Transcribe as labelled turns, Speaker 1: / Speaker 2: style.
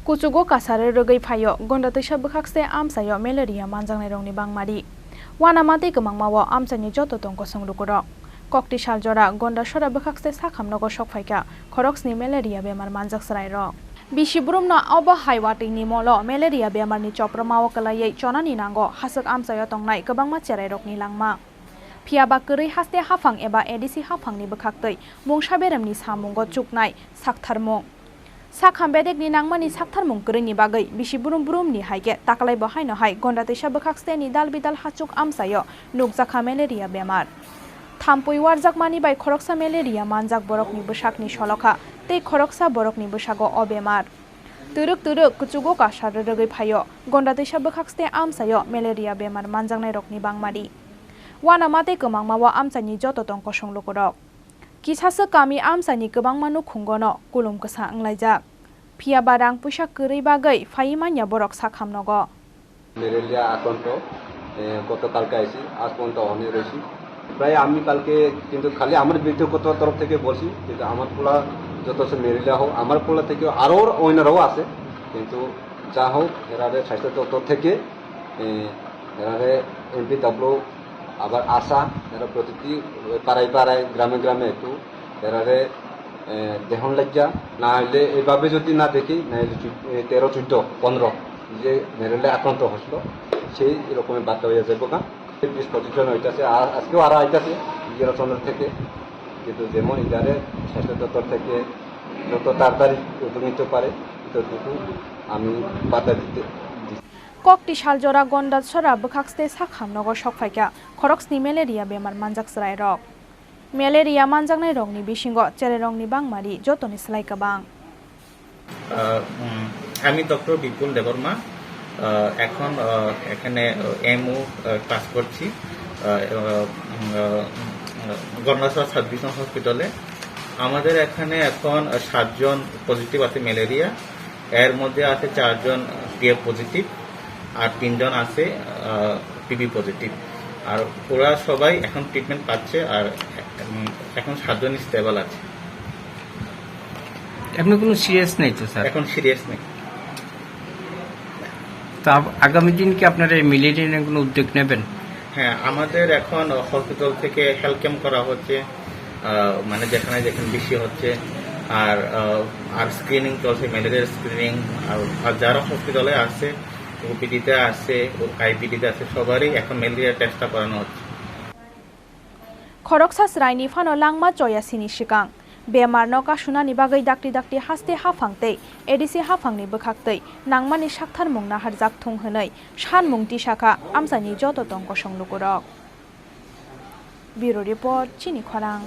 Speaker 1: Kuchugo kasare rogai phayo gonda tisa bkhakse amsayo malaria manjangnai rongni bangmari wanamate kemangmawo amsani joto tongko songrukoro kokti saljora gonda sora bkhakse sakhamnogo sokphaika khoroksni malaria bemar manjaksrai ro Bishibrumno obo haiwatini molo malaria bemarni chopramawo kalayai chonani nango hasuk amsayo tongnai kebangma cherai rokni langma Phiaba keri haste hafang eba edisi hafangni bkhaktei mungsa beremni samungo chuknai saktharmung Sakhambedekni nangmani saktharmung kerini bagai Bishiburum-burumni haike taklai bahaino hai gonda tisa bkhaksteni dalbidal hachuk amsayo nukjakha malaria bemar Thampui warjakmani bai khoroksa malaria manjak borokni bwsakni solokha tei khoroksa borokni bwsago o bemar Turuk kuchugo kasar rogai phayo gonda tisa bkhakste amsayo malaria bemar manjangnai rokni bangmari Wanamate kemangmawo amsani joto tongko songlokoro Kisase kami amsani kebangmanu khungono kulum kesa anglaijak Phiaba rang puisa keri bagai faimanya borok sakhamnogo
Speaker 2: malaria আক্রান্ত গতকালকে আইছি আজ পর্যন্ত অনেক রয়েছি প্রায় আমি কালকে কিন্তু খালি আমার ব্যক্তিগত তরফ থেকে বলছি কিন্তু আমার পোলা যত ম্যালেরিয়া হোক আমার পোলা থেকে আরও অন্যরাও আছে কিন্তু যা হোক এরারে স্বাস্থ্য দপ্তর থেকে এরারে এমপিডব্লিউ আবার আশা এরা প্রতিটি পাড়ায় পাড়ায় গ্রামে গ্রামে একটু এরারে দেহন লজ্জা না হলে এভাবে যদি না দেখি না হলে 13, 14, 15 যে ম্যালেরিয়া আক্রান্ত হয়েছিল সেই রকমের বার্তা হয়ে যাবে না 20-25 জন হইতেছে আর আজকেও আরও আইতেছে জেলাচন্দ্র থেকে কিন্তু যেমন ইদারে স্বাস্থ্য দপ্তর থেকে যত তাড়াতাড়ি উদ্যোগ নিতে পারে ততটুকু আমি বার্তা দিতে
Speaker 1: Kokti saljora gonda sora bkhakste sakhamnogo sokphaika khoroksni malaria bemar manjaksrai rok Malaria manjangnai rokni bisingo cherei rokni bangmari jotoni slaika bang
Speaker 3: আমি ডক্টর বিপুল দেববর্মা এখন এখানে এমও ক্লাস করছি গণনাসভা সাব ডিভিশন হসপিটালে আমাদের এখানে এখন 7 জন পজিটিভ আছে ম্যালেরিয়া এর মধ্যে আছে 4 জন টিএফ পজিটিভ আর 3 জন আছে টিবি পজিটিভ আর ওরা সবাই এখন ট্রিটমেন্ট পাচ্ছে আর এখন 7 জন স্টেবল আছে
Speaker 4: এখন কোনো সিরিয়াস নেই তো স্যার
Speaker 3: এখন সিরিয়াস নেই
Speaker 4: তো আগামী দিন কি আপনারা ম্যালেরিয়া নিয়ে কোনো উদ্যোগ নেবেন
Speaker 3: হ্যাঁ আমাদের এখন হসপিটাল থেকে হেলথ ক্যাম্প করা হচ্ছে মানে যেখানে বেশি হচ্ছে আর স্ক্রিনিং চলছে ম্যালেরিয়ার স্ক্রিনিং আর যারা হসপিটালে আছে ওপিডিতে আছে আইপিডিতে আছে সবারই এখন ম্যালেরিয়া টেস্টটা করানো হচ্ছে
Speaker 1: Khoroksa sraini phano langma choya sini sikang Bemar no kasunani bagai dakti haste hafangtei edisi hafangni bkhaktei nangmani saktharmung nahar jakthung hwnei sanmung tisaka amsani joto tongko songlukoro Bureau Report Chini Khorang